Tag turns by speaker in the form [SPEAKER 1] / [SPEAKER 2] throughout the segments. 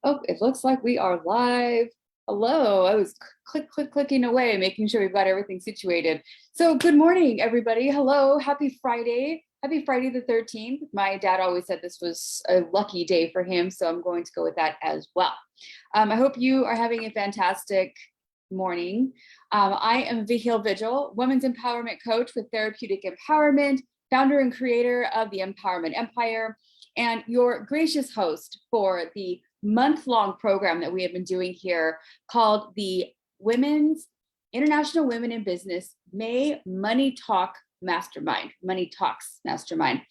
[SPEAKER 1] Oh, it looks like we are live. Hello. I was clicking away, making sure we've got everything situated. So good morning, everybody. Hello. Happy Friday. Happy Friday the 13th. My dad always said this was a lucky day for him, so I'm going to go with that as well. I hope you are having a fantastic morning. I am Vigil, women's empowerment coach with therapeutic empowerment, founder and creator of the Empowerment Empire, and your gracious host for the month-long program that we have been doing here called the International Women in Business May Money Talk Mastermind, Money Talks Mastermind.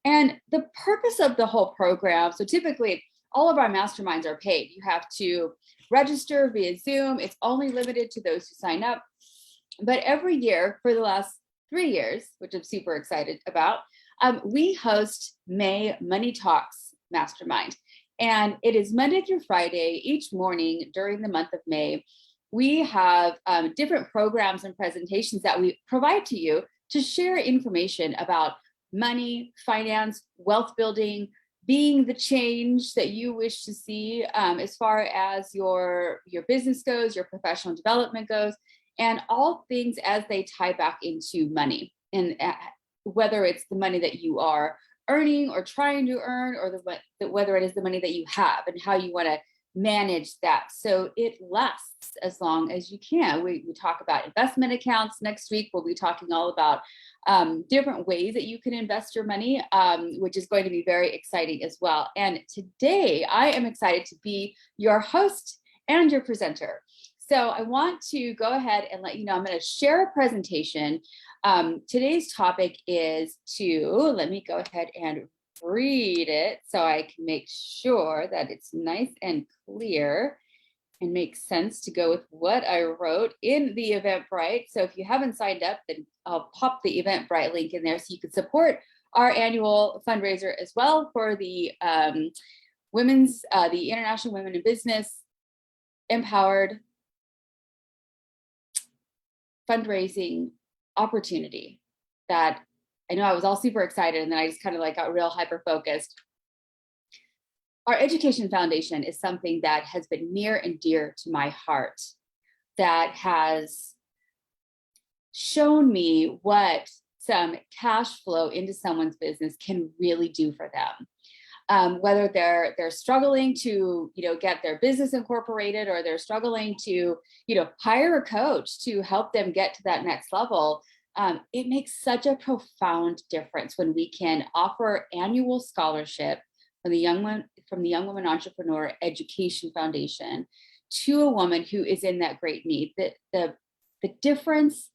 [SPEAKER 1] And the purpose of the whole program, so typically all of our masterminds are paid. You have to register via Zoom. It's only limited to those who sign up. But every year for the last 3 years, which I'm super excited about, we host May Money Talks Mastermind. And it is Monday through Friday, each morning during the month of May. We have different programs and presentations that we provide to you to share information about money, finance, wealth building, being the change that you wish to see as far as your business goes, your professional development goes, and all things as they tie back into money. And whether it's the money that you are earning or trying to earn, or whether it is the money that you have and how you want to manage that so it lasts as long as you can. We talk about investment accounts. Next week we'll be talking all about different ways that you can invest your money, which is going to be very exciting as well. And today I am excited to be your host and your presenter. So I want to go ahead and let you know I'm going to share a presentation. Today's topic is let me go ahead and read it so I can make sure that it's nice and clear and makes sense to go with what I wrote in the Eventbrite. So if you haven't signed up, then I'll pop the Eventbrite link in there so you can support our annual fundraiser as well for the the International Women in Business Empowered fundraising opportunity that I know I was all super excited, and then I just kind of got real hyper focused. Our education foundation is something that has been near and dear to my heart, that has shown me what some cash flow into someone's business can really do for them. Whether they're struggling to get their business incorporated, or they're struggling to hire a coach to help them get to that next level. It makes such a profound difference when we can offer annual scholarship from the Young Women Entrepreneur Education Foundation to a woman who is in that great need. The difference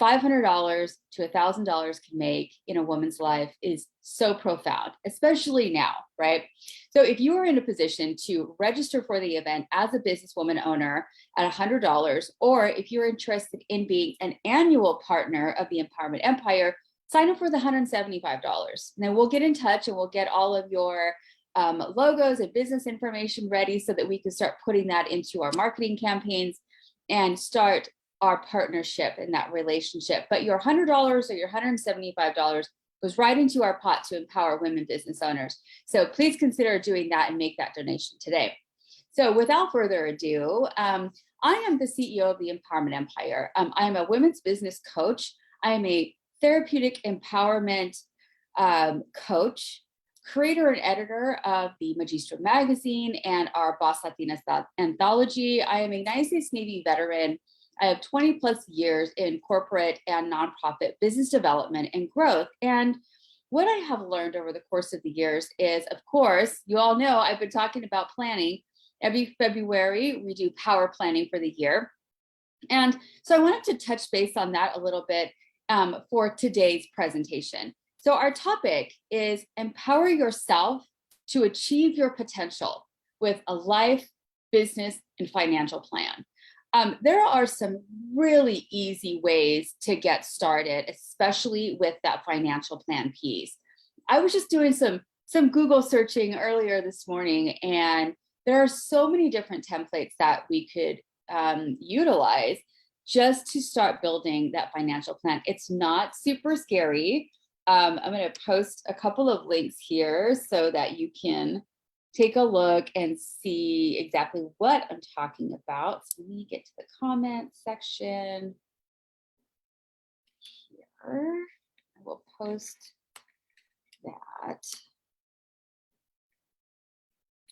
[SPEAKER 1] $500 to $1,000 can make in a woman's life is so profound, especially now, right? So if you are in a position to register for the event as a businesswoman owner at $100, or if you're interested in being an annual partner of the Empowerment Empire, sign up for the $175. Now we'll get in touch and we'll get all of your logos and business information ready so that we can start putting that into our marketing campaigns and start our partnership in that relationship. But your $100 or your $175 goes right into our pot to empower women business owners. So please consider doing that and make that donation today. So without further ado, I am the CEO of the Empowerment Empire. I am a women's business coach. I am a therapeutic empowerment coach, creator and editor of the Magistra magazine and our Boss Latinas anthology. I am a United States Navy veteran. I have 20 plus years in corporate and nonprofit business development and growth. And what I have learned over the course of the years is, of course, you all know I've been talking about planning. Every February, we do power planning for the year. And so I wanted to touch base on that a little bit for today's presentation. So our topic is empower yourself to achieve your potential with a life, business, and financial plan. There are some really easy ways to get started, especially with that financial plan piece. I was just doing some Google searching earlier this morning, and there are so many different templates that we could utilize just to start building that financial plan. It's not super scary. I'm going to post a couple of links here so that you can take a look and see exactly what I'm talking about. So let me get to the comment section here. I will post that.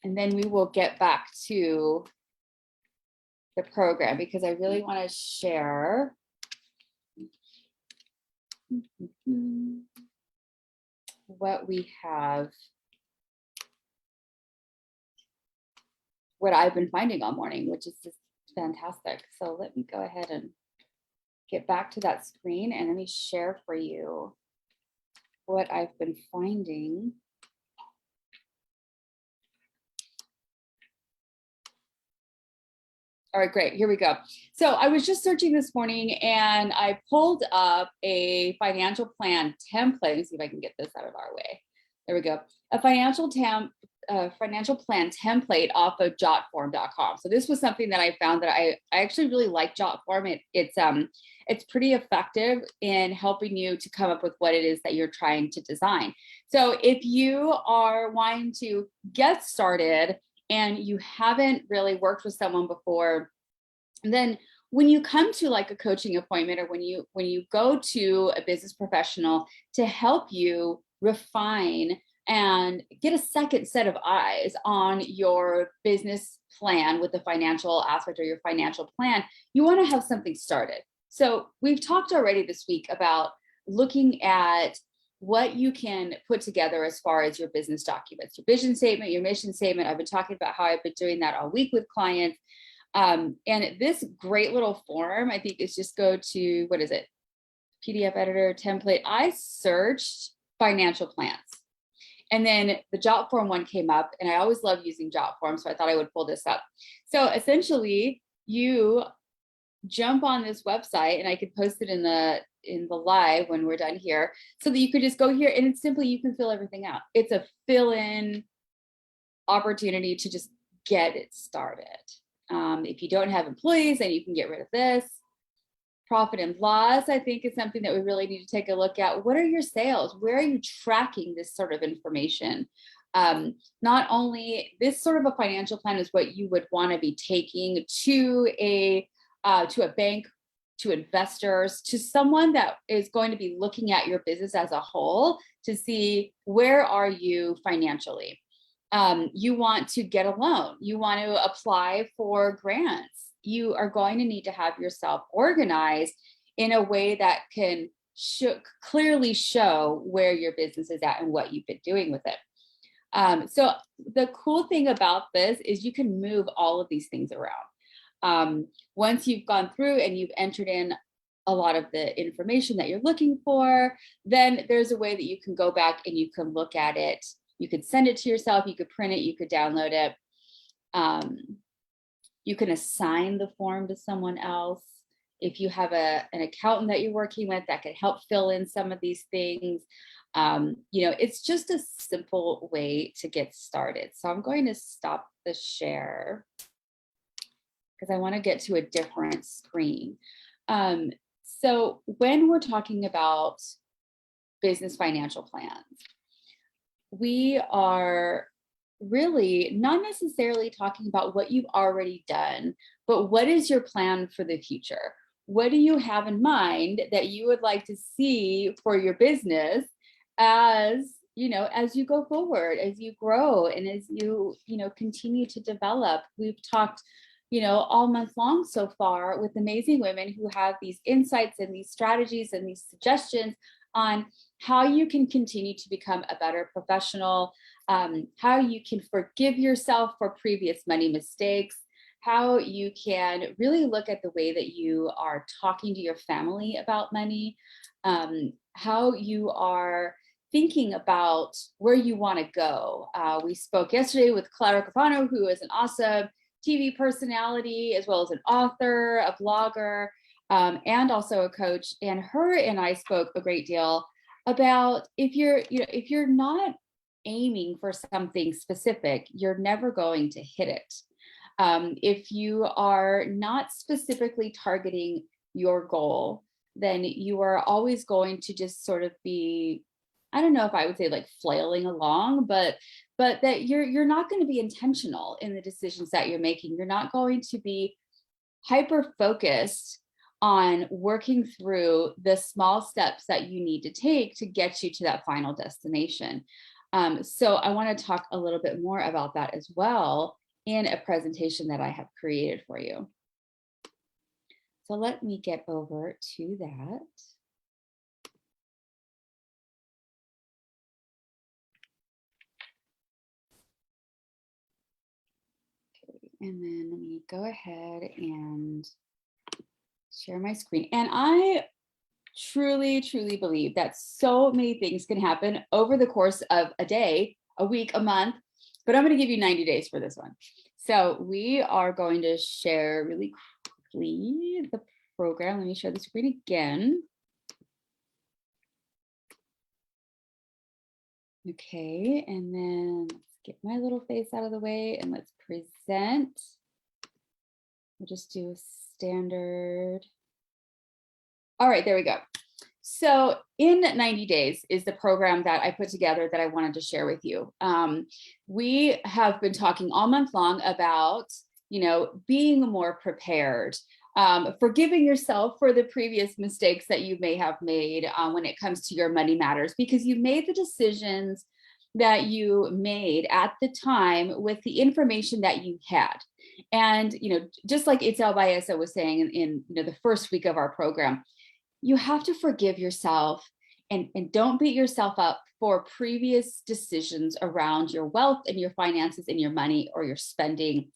[SPEAKER 1] And then we will get back to the program because I really want to share what we have, what I've been finding all morning, which is just fantastic. So let me go ahead and get back to that screen and let me share for you what I've been finding. All right, great. Here we go. So I was just searching this morning and I pulled up a financial plan template. Let me see if I can get this out of our way. There we go. A financial plan template off of jotform.com. So this was something that I found that I actually really like Jotform. It's pretty effective in helping you to come up with what it is that you're trying to design. So if you are wanting to get started and you haven't really worked with someone before, then when you come to like a coaching appointment or when you go to a business professional to help you refine and get a second set of eyes on your business plan with the financial aspect or your financial plan, you want to have something started. So we've talked already this week about looking at what you can put together as far as your business documents, your vision statement, your mission statement. I've been talking about how I've been doing that all week with clients. And this great little form, I think, is just go to, what is it? PDF editor template. I searched financial plans. And then the Jotform one came up, and I always love using Jotform, so I thought I would pull this up. So essentially, you jump on this website, and I could post it in the live when we're done here, so that you could just go here, and it's simply, you can fill everything out. It's a fill-in opportunity to just get it started. If you don't have employees, then you can get rid of this. Profit and loss, I think, is something that we really need to take a look at. What are your sales? Where are you tracking this sort of information? Not only this sort of a financial plan is what you would want to be taking to a bank, to investors, to someone that is going to be looking at your business as a whole to see where are you financially. You want to get a loan. You want to apply for grants. You are going to need to have yourself organized in a way that can clearly show where your business is at and what you've been doing with it. So the cool thing about this is you can move all of these things around. Once you've gone through and you've entered in a lot of the information that you're looking for, then there's a way that you can go back and you can look at it. You could send it to yourself, you could print it, you could download it. You can assign the form to someone else. If you have an accountant that you're working with that could help fill in some of these things, it's just a simple way to get started. So I'm going to stop the share because I want to get to a different screen. So when we're talking about business financial plans, we are really not necessarily talking about what you've already done, but what is your plan for the future? What do you have in mind that you would like to see for your business as you go forward, as you grow, and as you continue to develop? We've talked all month long so far with amazing women who have these insights and these strategies and these suggestions on how you can continue to become a better professional, how you can forgive yourself for previous money mistakes, how you can really look at the way that you are talking to your family about money, how you are thinking about where you want to go. We spoke yesterday with Clara Capano, who is an awesome TV personality, as well as an author, a blogger, and also a coach. And her and I spoke a great deal about if you're not aiming for something specific, you're never going to hit it. If you are not specifically targeting your goal, then you are always going to just sort of be, I don't know if I would say like flailing along, but but that you're not going to be intentional in the decisions that you're making. You're not going to be hyper focused on working through the small steps that you need to take to get you to that final destination. So I want to talk a little bit more about that as well in a presentation that I have created for you. So let me get over to that. Okay, and then let me go ahead and share my screen. And I truly, truly believe that so many things can happen over the course of a day, a week, a month, but I'm going to give you 90 days for this one. So we are going to share really quickly the program. Let me share the screen again. Okay, and then let's get my little face out of the way and let's present. We'll just do a standard. All right, there we go. So in 90 days is the program that I put together that I wanted to share with you. We have been talking all month long about, being more prepared, forgiving yourself for the previous mistakes that you may have made when it comes to your money matters, because you made the decisions that you made at the time with the information that you had. And, just like Itzel Baeza was saying in the first week of our program, you have to forgive yourself and don't beat yourself up for previous decisions around your wealth and your finances and your money or your spending.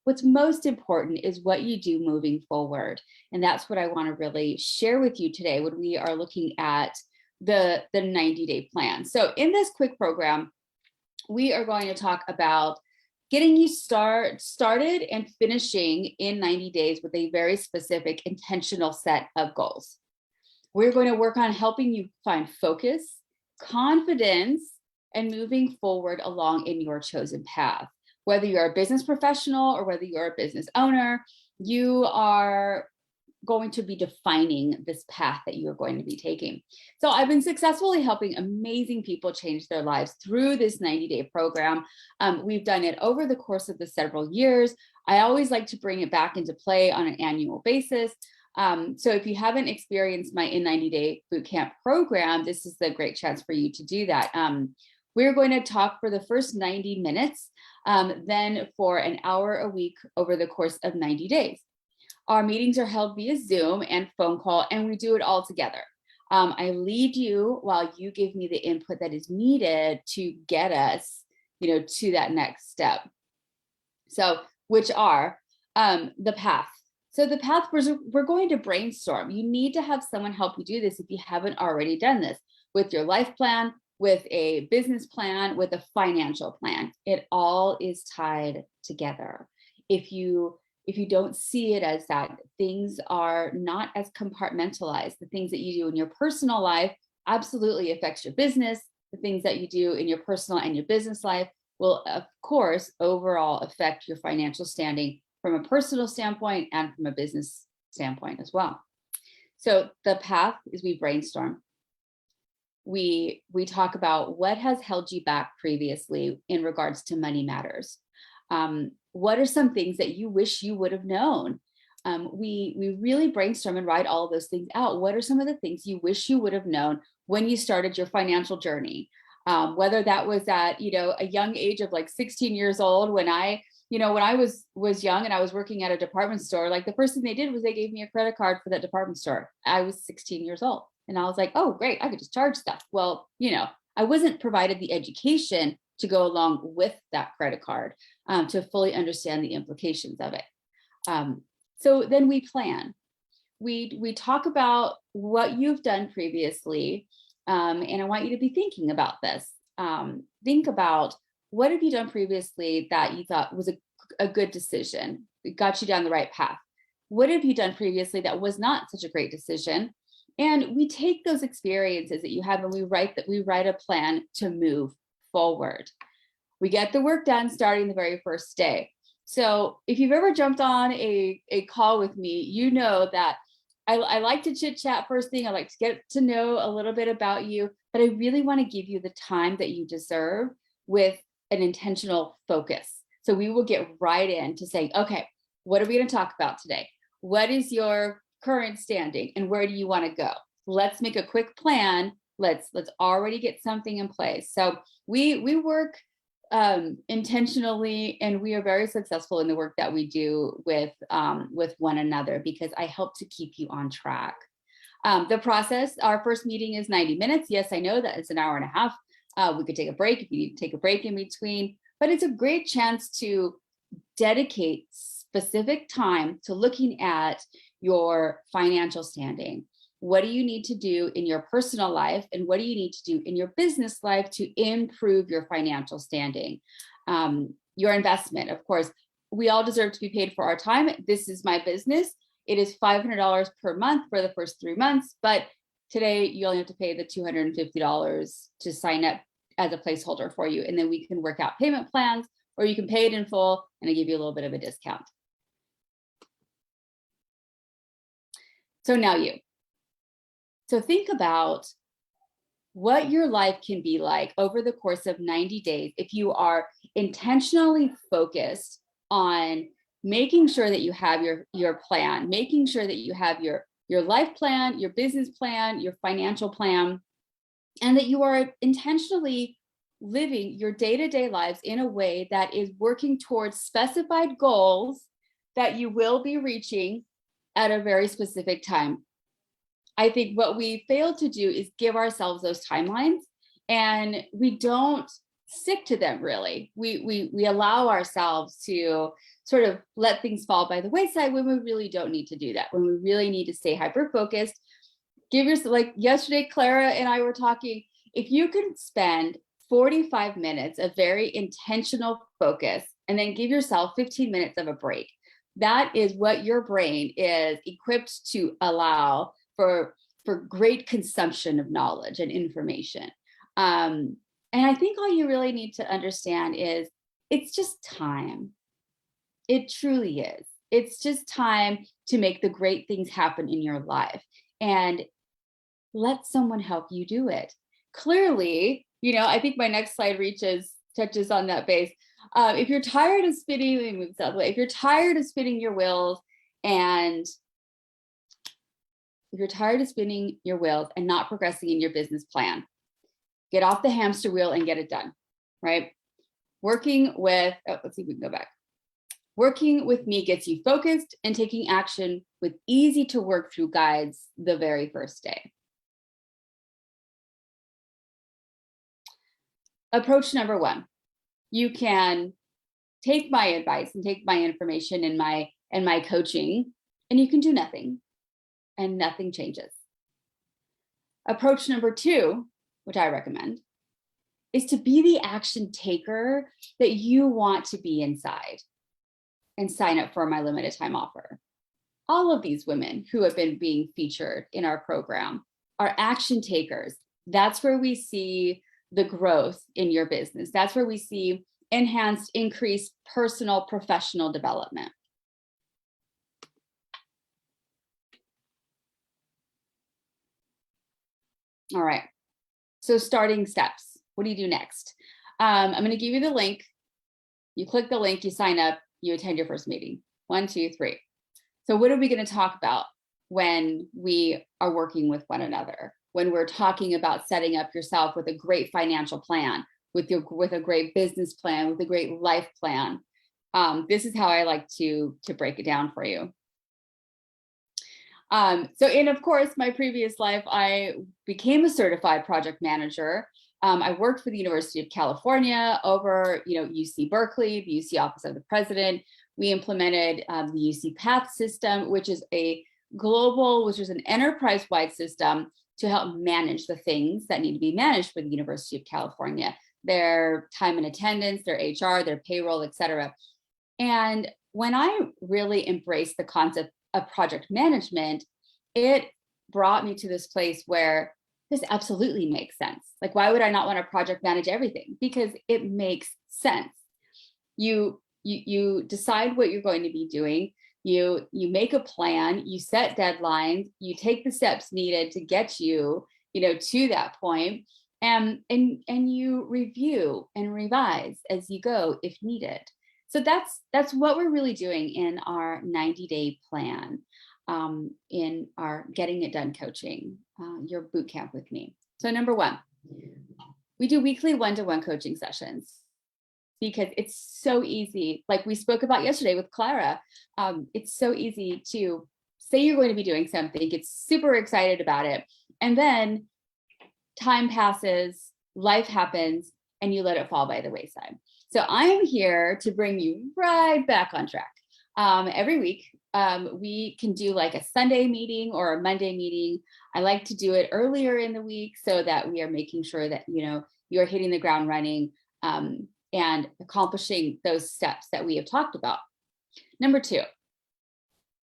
[SPEAKER 1] What's most important is what you do moving forward. And that's what I want to really share with you today when we are looking at the 90-day plan. So in this quick program, we are going to talk about getting you started and finishing in 90 days with a very specific intentional set of goals. We're going to work on helping you find focus, confidence, and moving forward along in your chosen path. Whether you're a business professional or whether you're a business owner, you are going to be defining this path that you're going to be taking. So I've been successfully helping amazing people change their lives through this 90-day program. We've done it over the course of the several years. I always like to bring it back into play on an annual basis. So if you haven't experienced my In 90-Day Bootcamp program, this is the great chance for you to do that. We're going to talk for the first 90 minutes, then for an hour a week over the course of 90 days. Our meetings are held via Zoom and phone call, and we do it all together. I lead you while you give me the input that is needed to get us, to that next step. So, which are the path. So the path, we're going to brainstorm. You need to have someone help you do this if you haven't already done this with your life plan, with a business plan, with a financial plan. It all is tied together. If you don't see it as that, things are not as compartmentalized. The things that you do in your personal life absolutely affects your business. The things that you do in your personal and your business life will, of course, overall affect your financial standing from a personal standpoint and from a business standpoint as well. So the path is we brainstorm. We talk about what has held you back previously in regards to money matters. What are some things that you wish you would have known? We really brainstorm and write all of those things out. What are some of the things you wish you would have known when you started your financial journey? Whether that was at, a young age of like 16 years old, when I was young and I was working at a department store, like the first thing they did was they gave me a credit card for that department store. I was 16 years old and I was like, oh, great, I could just charge stuff. Well, I wasn't provided the education to go along with that credit card to fully understand the implications of it. So then we plan. We talk about what you've done previously, and I want you to be thinking about this. Think about, what have you done previously that you thought was a good decision? It got you down the right path. What have you done previously that was not such a great decision? And we take those experiences that you have and we write a plan to move forward. We get the work done starting the very first day. So if you've ever jumped on a call with me, you know that I like to chit chat first thing. I like to get to know a little bit about you, but I really want to give you the time that you deserve with an intentional focus. So we will get right into saying, okay, what are we going to talk about today? What is your current standing and where do you want to go? Let's make a quick plan. Let's already get something in place. So we work intentionally, and we are very successful in the work that we do with one another, because I help to keep you on track. The process, our first meeting is 90 minutes. Yes, I know that it's an hour and a half. We could take a break if you need to take a break in between, but it's a great chance to dedicate specific time to looking at your financial standing. What do you need to do in your personal life, and what do you need to do in your business life to improve your financial standing? Your investment, of course, we all deserve to be paid for our time. This is my business. It is $500 per month for the first 3 months, but today you only have to pay the $250 to sign up as a placeholder for you. And then we can work out payment plans, or you can pay it in full and I give you a little bit of a discount. So now you. So think about what your life can be like over the course of 90 days if you are intentionally focused on making sure that you have your plan, making sure that you have your life plan, your business plan, your financial plan, and that you are intentionally living your day-to-day lives in a way that is working towards specified goals that you will be reaching at a very specific time. I think what we fail to do is give ourselves those timelines, and we don't stick to them really. We allow ourselves to sort of let things fall by the wayside when we really don't need to do that, when we really need to stay hyper-focused. Give yourself, like yesterday, Clara and I were talking, if you can spend 45 minutes of very intentional focus and then give yourself 15 minutes of a break, that is what your brain is equipped to allow for great consumption of knowledge and information. And I think all you really need to understand is it's just time. It truly is. It's just time to make the great things happen in your life, and let someone help you do it. Clearly, I think my next slide touches on that base. If you're tired of spinning, let me move this out of the way. If you're tired of spinning your wheels and not progressing in your business plan, get off the hamster wheel and get it done, right? Working with me gets you focused and taking action with easy to work through guides the very first day. Approach number 1, you can take my advice and take my information and my coaching, and you can do nothing, and nothing changes. Approach number 2, which I recommend, is to be the action taker that you want to be inside and sign up for my limited time offer. All of these women who have been being featured in our program are action takers. That's where we see the growth in your business. That's where we see enhanced, increased personal, professional development. All right. So starting steps. What do you do next? I'm going to give you the link. You click the link, you sign up, you attend your first meeting. 1, 2, 3. So what are we going to talk about when we are working with one another? When we're talking about setting up yourself with a great financial plan, with a great business plan, with a great life plan. This is how I like to break it down for you. So in, of course, my previous life, I became a certified project manager. I worked for the University of California over, UC Berkeley, the UC Office of the President. We implemented the UC Path system, which is an enterprise-wide system to help manage the things that need to be managed for the University of California, their time and attendance, their HR, their payroll, et cetera. And when I really embraced the concept of project management, it brought me to this place where this absolutely makes sense. Like, why would I not want to project manage everything? Because it makes sense. You decide what you're going to be doing. You make a plan, you set deadlines, you take the steps needed to get you, to that point. and you review and revise as you go if needed. So that's what we're really doing in our 90-day plan, in our Getting It Done coaching, your boot camp with me. So number one, we do weekly one-to-one coaching sessions because it's so easy. Like we spoke about yesterday with Clara, it's so easy to say you're going to be doing something, get super excited about it, and then time passes, life happens, and you let it fall by the wayside. So I am here to bring you right back on track. Every week, we can do like a Sunday meeting or a Monday meeting. I like to do it earlier in the week so that we are making sure that, you're hitting the ground running, and accomplishing those steps that we have talked about. Number two,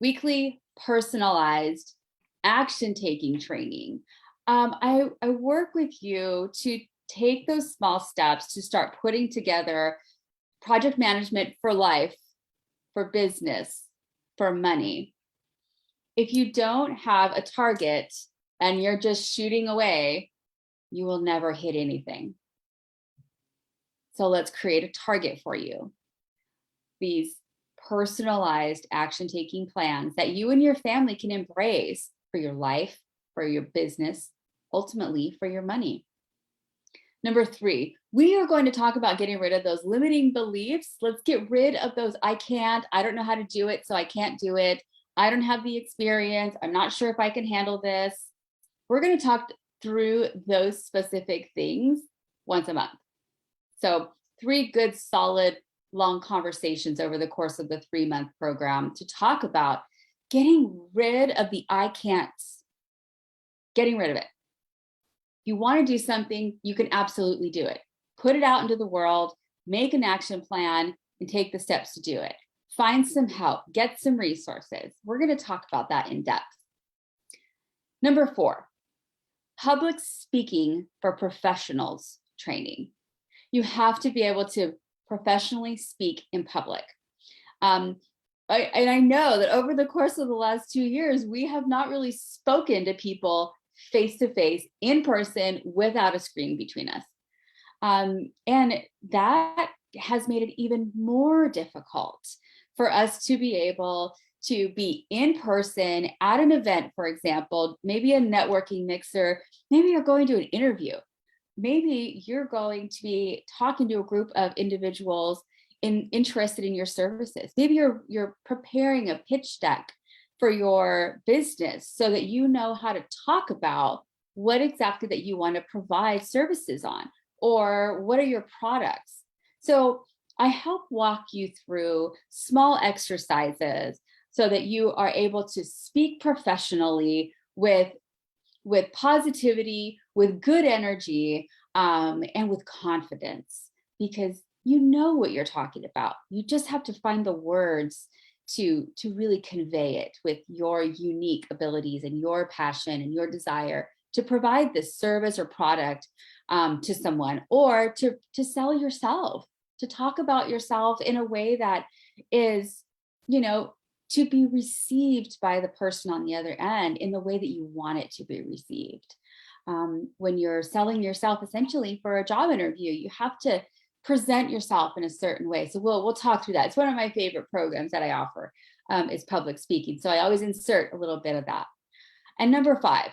[SPEAKER 1] weekly personalized action-taking training. I work with you to take those small steps to start putting together project management for life, for business, for money. If you don't have a target and you're just shooting away, you will never hit anything. So let's create a target for you. These personalized action-taking plans that you and your family can embrace for your life, for your business, ultimately for your money. Number three, we are going to talk about getting rid of those limiting beliefs. Let's get rid of those, I don't know how to do it, so I can't do it. I don't have the experience. I'm not sure if I can handle this. We're going to talk through those specific things once a month. So 3 good, solid, long conversations over the course of the 3-month program to talk about getting rid of the I can'ts, getting rid of it. If you want to do something, you can absolutely do it. Put it out into the world, make an action plan, and take the steps to do it. Find some help, get some resources. We're going to talk about that in depth. Number 4, public speaking for professionals training. You have to be able to professionally speak in public. And I know that over the course of the last 2 years, we have not really spoken to people face-to-face, in person, without a screen between us. And that has made it even more difficult for us to be able to be in person at an event, for example, maybe a networking mixer, maybe you're going to an interview. Maybe you're going to be talking to a group of individuals interested in your services. Maybe you're preparing a pitch deck for your business so that you know how to talk about what exactly that you want to provide services on, or what are your products. So I help walk you through small exercises so that you are able to speak professionally with positivity, with good energy, and with confidence, because you know what you're talking about. You just have to find the words to really convey it with your unique abilities and your passion and your desire to provide this service or product to someone, or to sell yourself, to talk about yourself in a way that is, to be received by the person on the other end in the way that you want it to be received. When you're selling yourself essentially for a job interview, you have to present yourself in a certain way. So we'll talk through that. It's one of my favorite programs that I offer, is public speaking. So I always insert a little bit of that. And number 5,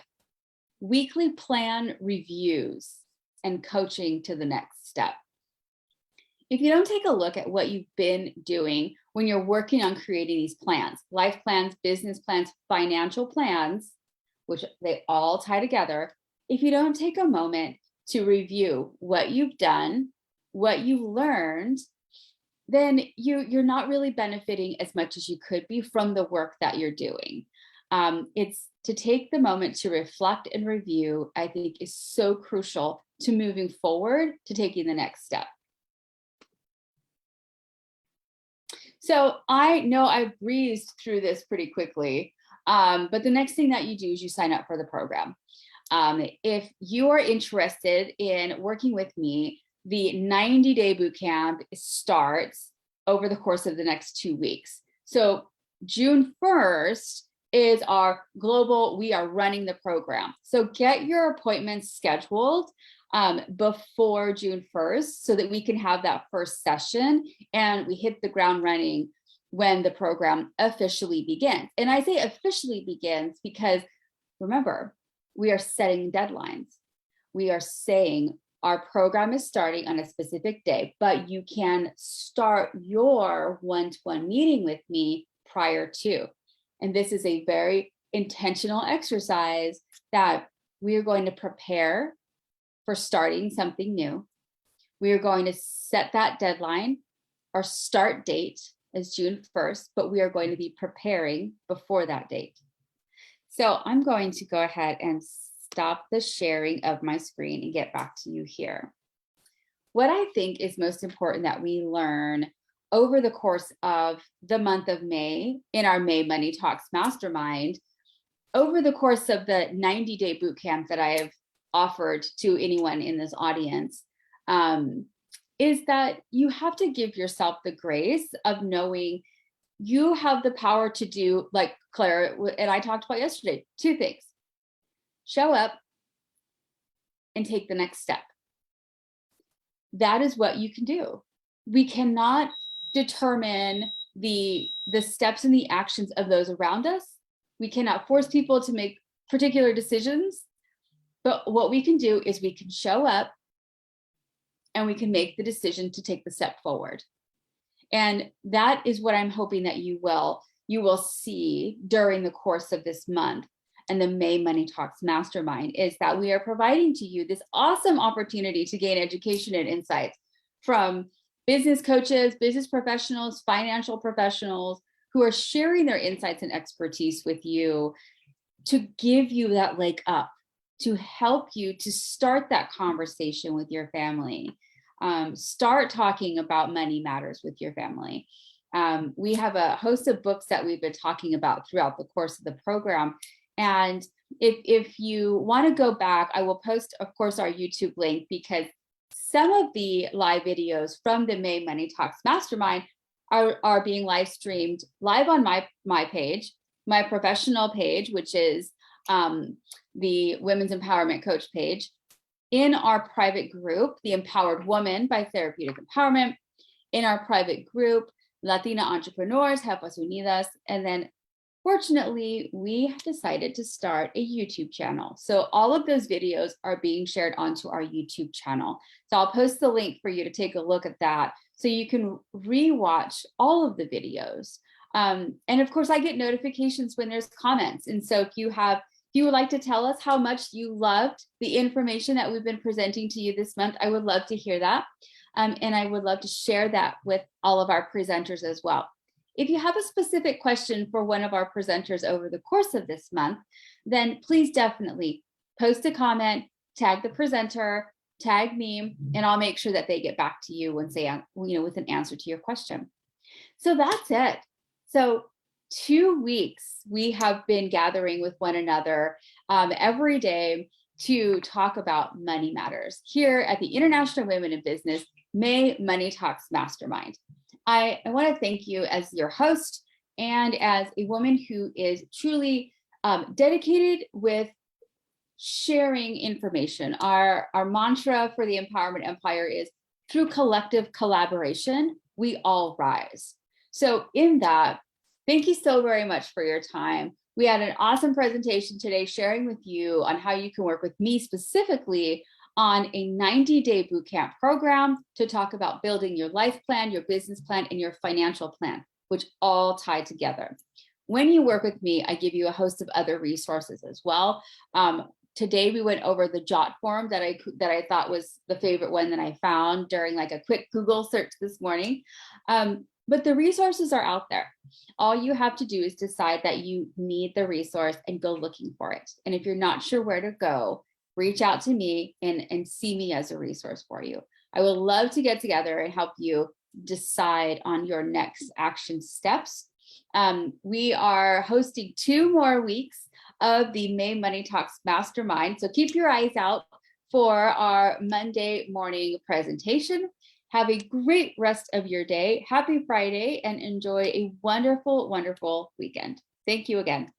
[SPEAKER 1] weekly plan reviews and coaching to the next step. If you don't take a look at what you've been doing when you're working on creating these plans, life plans, business plans, financial plans, which they all tie together, if you don't take a moment to review what you've done, what you've learned, then you're not really benefiting as much as you could be from the work that you're doing. It's to take the moment to reflect and review, I think, is so crucial to moving forward, to taking the next step. So I know I breezed through this pretty quickly, but the next thing that you do is you sign up for the program. If you are interested in working with me, the 90-day bootcamp starts over the course of the next 2 weeks. So June 1st is our global, we are running the program. So get your appointments scheduled before June 1st so that we can have that first session and we hit the ground running when the program officially begins. And I say officially begins because remember, we are setting deadlines. We are saying our program is starting on a specific day, but you can start your one-to-one meeting with me prior to. And this is a very intentional exercise that we are going to prepare for starting something new. We are going to set that deadline. Our start date is June 1st, but we are going to be preparing before that date. So I'm going to go ahead and stop the sharing of my screen and get back to you here. What I think is most important that we learn over the course of the month of May in our May Money Talks Mastermind, over the course of the 90-day bootcamp that I have offered to anyone in this audience, is that you have to give yourself the grace of knowing you have the power to do, like Claire and I talked about yesterday, 2 things. Show up and take the next step. That is what you can do. We cannot determine the steps and the actions of those around us. We cannot force people to make particular decisions, but what we can do is we can show up and we can make the decision to take the step forward. And that is what I'm hoping that you will see during the course of this month and the May Money Talks Mastermind, is that we are providing to you this awesome opportunity to gain education and insights from business coaches, business professionals, financial professionals who are sharing their insights and expertise with you to give you that leg up, to help you to start that conversation with your family. Start talking about money matters with your family. We have a host of books that we've been talking about throughout the course of the program. And if you want to go back, I will post, of course, our YouTube link, because some of the live videos from the May Money Talks Mastermind are being live streamed live on my page, my professional page, which is the Women's Empowerment Coach page, in our private group, The Empowered Woman by Therapeutic Empowerment, in our private group, Latina Entrepreneurs, Jefas Unidas, and then fortunately, we have decided to start a YouTube channel. So all of those videos are being shared onto our YouTube channel. So I'll post the link for you to take a look at that so you can rewatch all of the videos. And of course, I get notifications when there's comments. And so if you would like to tell us how much you loved the information that we've been presenting to you this month, I would love to hear that. And I would love to share that with all of our presenters as well. If you have a specific question for one of our presenters over the course of this month, then please definitely post a comment, tag the presenter, tag me, and I'll make sure that they get back to you once they, with an answer to your question. So that's it. So 2 weeks we have been gathering with one another every day to talk about money matters here at the International Women in Business May Money Talks Mastermind. I want to thank you as your host and as a woman who is truly dedicated with sharing information. Our mantra for the Empowerment Empire is, through collective collaboration, we all rise. So in that, thank you so very much for your time. We had an awesome presentation today sharing with you on how you can work with me specifically on a 90-day bootcamp program to talk about building your life plan, your business plan, and your financial plan, which all tie together. When you work with me, I give you a host of other resources as well. Today we went over the JOT form that I thought was the favorite one that I found during like a quick Google search this morning. But the resources are out there. All you have to do is decide that you need the resource and go looking for it. And if you're not sure where to go, reach out to me and see me as a resource for you. I would love to get together and help you decide on your next action steps. We are hosting 2 more weeks of the May Money Talks Mastermind. So keep your eyes out for our Monday morning presentation. Have a great rest of your day. Happy Friday and enjoy a wonderful, wonderful weekend. Thank you again.